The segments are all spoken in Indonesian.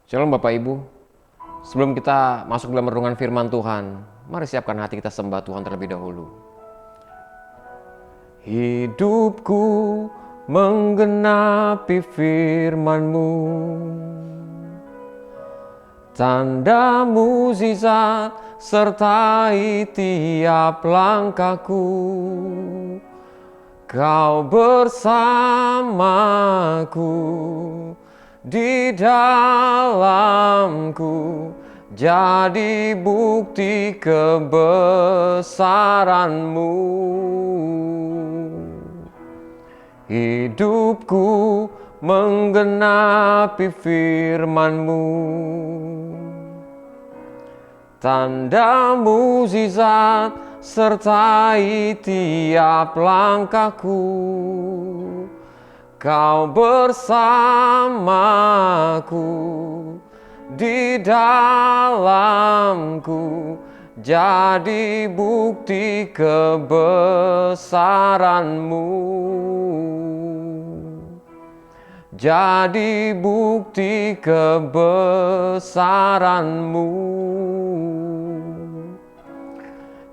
Shalom Bapak Ibu. Sebelum kita masuk dalam renungan firman Tuhan, mari siapkan hati kita sembah Tuhan terlebih dahulu. Hidupku menggenapi firman-Mu, tanda mukjizat sertai tiap langkahku. Kau bersamaku di dalamku, jadi bukti kebesaran-Mu. Hidupku menggenapi firman-Mu, tanda mukjizat sertai tiap langkahku. Kau bersamaku di dalamku, jadi bukti kebesaran-Mu. Jadi bukti kebesaran-Mu.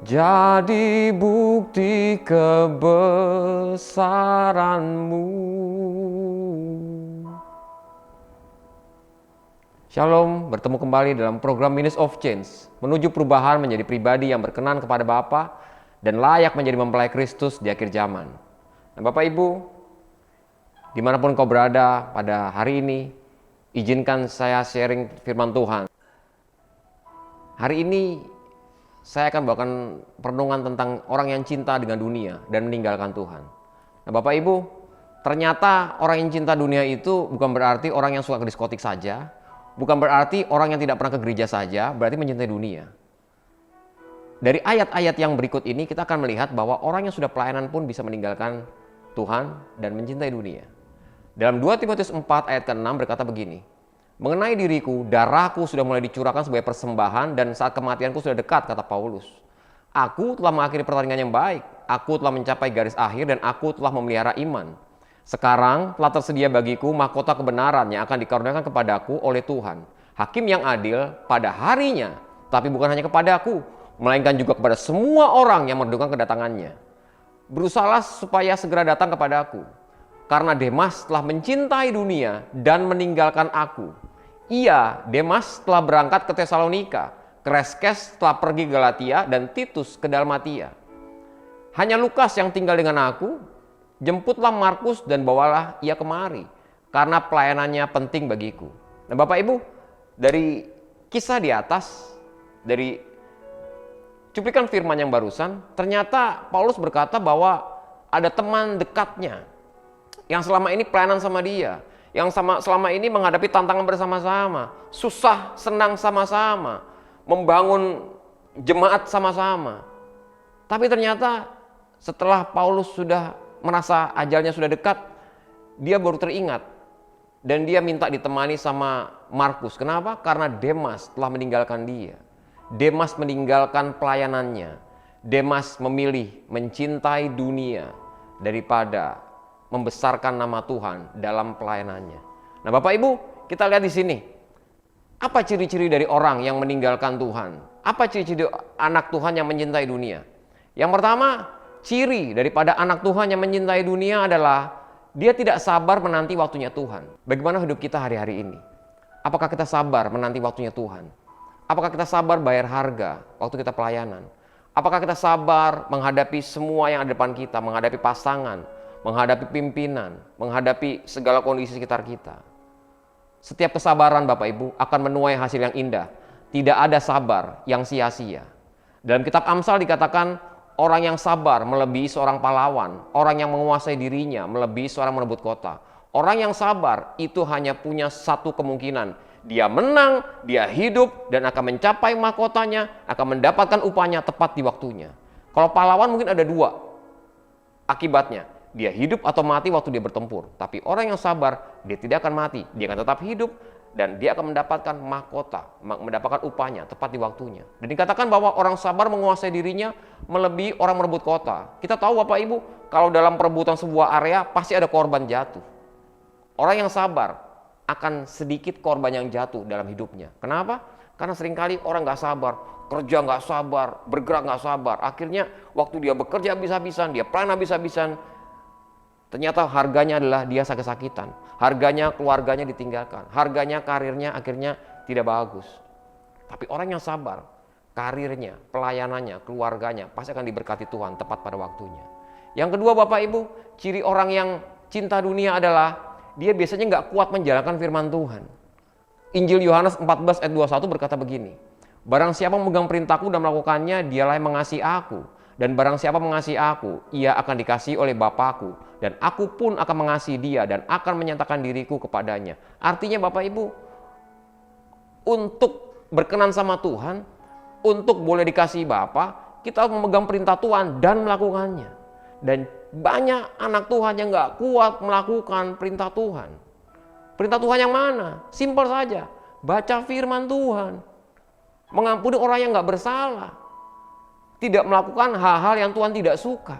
Jadi bukti kebesaran-Mu. Shalom, bertemu kembali dalam program Minutes of Change, menuju perubahan menjadi pribadi yang berkenan kepada Bapa dan layak menjadi mempelai Kristus di akhir zaman. Nah, Bapak Ibu, dimanapun kau berada pada hari ini, izinkan saya sharing firman Tuhan. Hari ini saya akan bawakan perenungan tentang orang yang cinta dengan dunia dan meninggalkan Tuhan. Nah, Bapak Ibu, ternyata orang yang cinta dunia itu bukan berarti orang yang suka ke diskotik saja, bukan berarti orang yang tidak pernah ke gereja saja, berarti mencintai dunia. Dari ayat-ayat yang berikut ini kita akan melihat bahwa orang yang sudah pelayanan pun bisa meninggalkan Tuhan dan mencintai dunia. Dalam 2 Timotius 4 ayat ke-6 berkata begini, mengenai diriku, darahku sudah mulai dicurahkan sebagai persembahan dan saat kematianku sudah dekat, kata Paulus. Aku telah mengakhiri pertandingan yang baik, aku telah mencapai garis akhir dan aku telah memelihara iman. Sekarang telah tersedia bagiku mahkota kebenaran yang akan dikaruniakan kepadaku oleh Tuhan, Hakim yang adil pada harinya, tapi bukan hanya kepadaku, melainkan juga kepada semua orang yang merindukan kedatangannya. Berusahalah supaya segera datang kepadaku, karena Demas telah mencintai dunia dan meninggalkan aku. Ia, Demas, telah berangkat ke Tesalonika, Kreskes telah pergi ke Galatia, dan Titus ke Dalmatia. Hanya Lukas yang tinggal dengan aku. Jemputlah Markus dan bawalah ia kemari, karena pelayanannya penting bagiku. Nah, Bapak Ibu, dari kisah di atas, dari cuplikan firman yang barusan, ternyata Paulus berkata bahwa ada teman dekatnya yang selama ini pelayanan sama dia, yang selama ini menghadapi tantangan bersama-sama, susah senang sama-sama, membangun jemaat sama-sama. Tapi ternyata setelah Paulus sudah merasa ajalnya sudah dekat, dia baru teringat dan dia minta ditemani sama Markus. Kenapa? Karena Demas telah meninggalkan dia. Demas meninggalkan pelayanannya. Demas memilih mencintai dunia daripada membesarkan nama Tuhan dalam pelayanannya. Nah, Bapak Ibu, kita lihat di sini. Apa ciri-ciri dari orang yang meninggalkan Tuhan? Apa ciri-ciri anak Tuhan yang mencintai dunia? Yang pertama, ciri daripada anak Tuhan yang mencintai dunia adalah dia tidak sabar menanti waktunya Tuhan. Bagaimana hidup kita hari-hari ini? Apakah kita sabar menanti waktunya Tuhan? Apakah kita sabar bayar harga waktu kita pelayanan? Apakah kita sabar menghadapi semua yang ada di depan kita, menghadapi pasangan, menghadapi pimpinan, menghadapi segala kondisi sekitar kita? Setiap kesabaran Bapak Ibu akan menuai hasil yang indah. Tidak ada sabar yang sia-sia. Dalam kitab Amsal dikatakan, orang yang sabar melebihi seorang pahlawan, orang yang menguasai dirinya melebihi seorang merebut kota. Orang yang sabar itu hanya punya satu kemungkinan, dia menang, dia hidup dan akan mencapai mahkotanya, akan mendapatkan upahnya tepat di waktunya. Kalau pahlawan mungkin ada dua akibatnya, dia hidup atau mati waktu dia bertempur. Tapi orang yang sabar, dia tidak akan mati, dia akan tetap hidup dan dia akan mendapatkan mahkota, mendapatkan upahnya tepat di waktunya. Dan dikatakan bahwa orang sabar menguasai dirinya melebihi orang merebut kota. Kita tahu Bapak Ibu, kalau dalam perebutan sebuah area pasti ada korban jatuh. Orang yang sabar akan sedikit korban yang jatuh dalam hidupnya. Kenapa? Karena seringkali orang nggak sabar, kerja nggak sabar, bergerak nggak sabar. Akhirnya waktu dia bekerja habis-habisan, dia plan habis-habisan, ternyata harganya adalah dia sakit-sakitan. Harganya keluarganya ditinggalkan. Harganya karirnya akhirnya tidak bagus. Tapi orang yang sabar, karirnya, pelayanannya, keluarganya pasti akan diberkati Tuhan tepat pada waktunya. Yang kedua Bapak Ibu, ciri orang yang cinta dunia adalah dia biasanya nggak kuat menjalankan firman Tuhan. Injil Yohanes 14 ayat 21 berkata begini, barang siapa memegang perintahku dan melakukannya, dialah yang mengasihi aku. Dan barang siapa mengasihi aku, ia akan dikasihi oleh Bapakku. Dan aku pun akan mengasihi dia dan akan menyatakan diriku kepadanya. Artinya Bapak Ibu, untuk berkenan sama Tuhan, untuk boleh dikasihi Bapa, kita harus memegang perintah Tuhan dan melakukannya. Dan banyak anak Tuhan yang gak kuat melakukan perintah Tuhan. Perintah Tuhan yang mana? Simpel saja, baca firman Tuhan, mengampuni orang yang gak bersalah, tidak melakukan hal-hal yang Tuhan tidak suka.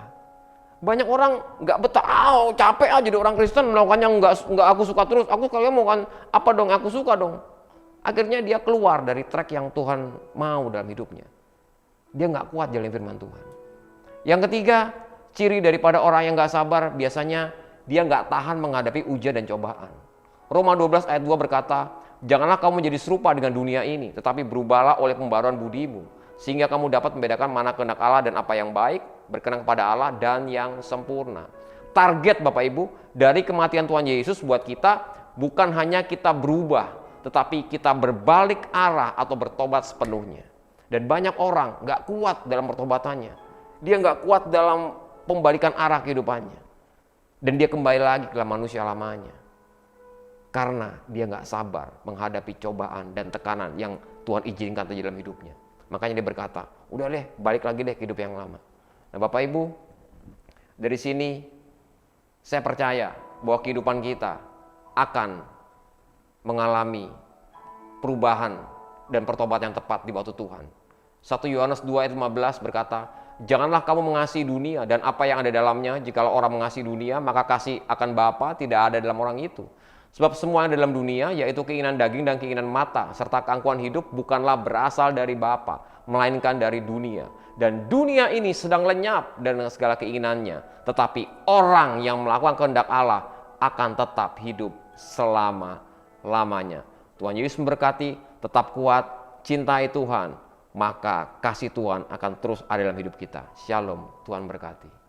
Banyak orang gak betah, capek aja jadi orang Kristen, melakukannya nggak aku suka terus. Aku kalian mau kan apa dong, aku suka dong. Akhirnya dia keluar dari track yang Tuhan mau dalam hidupnya. Dia gak kuat jalan firman Tuhan. Yang ketiga, ciri daripada orang yang gak sabar, biasanya dia gak tahan menghadapi ujian dan cobaan. Roma 12 ayat 2 berkata, janganlah kamu menjadi serupa dengan dunia ini, tetapi berubahlah oleh pembaruan budimu, sehingga kamu dapat membedakan mana kehendak Allah dan apa yang baik, berkenan kepada Allah dan yang sempurna. Target Bapak Ibu dari kematian Tuhan Yesus buat kita bukan hanya kita berubah, tetapi kita berbalik arah atau bertobat sepenuhnya. Dan banyak orang gak kuat dalam pertobatannya. Dia gak kuat dalam pembalikan arah kehidupannya. Dan dia kembali lagi ke manusia lamanya. Karena dia gak sabar menghadapi cobaan dan tekanan yang Tuhan izinkan terjadi dalam hidupnya. Makanya dia berkata, udah deh balik lagi deh ke hidup yang lama. Nah Bapak Ibu, dari sini saya percaya bahwa kehidupan kita akan mengalami perubahan dan pertobatan yang tepat di waktu Tuhan. 1 Yohanes 2 ayat 15 berkata, janganlah kamu mengasihi dunia dan apa yang ada dalamnya. Jikalau orang mengasihi dunia, maka kasih akan Bapa tidak ada dalam orang itu. Sebab semua yang ada dalam dunia, yaitu keinginan daging dan keinginan mata, serta keangkuhan hidup, bukanlah berasal dari Bapa, melainkan dari dunia. Dan dunia ini sedang lenyap dengan segala keinginannya. Tetapi orang yang melakukan kehendak Allah akan tetap hidup selama-lamanya. Tuhan Yesus memberkati, tetap kuat, cintai Tuhan, maka kasih Tuhan akan terus ada dalam hidup kita. Shalom, Tuhan berkati.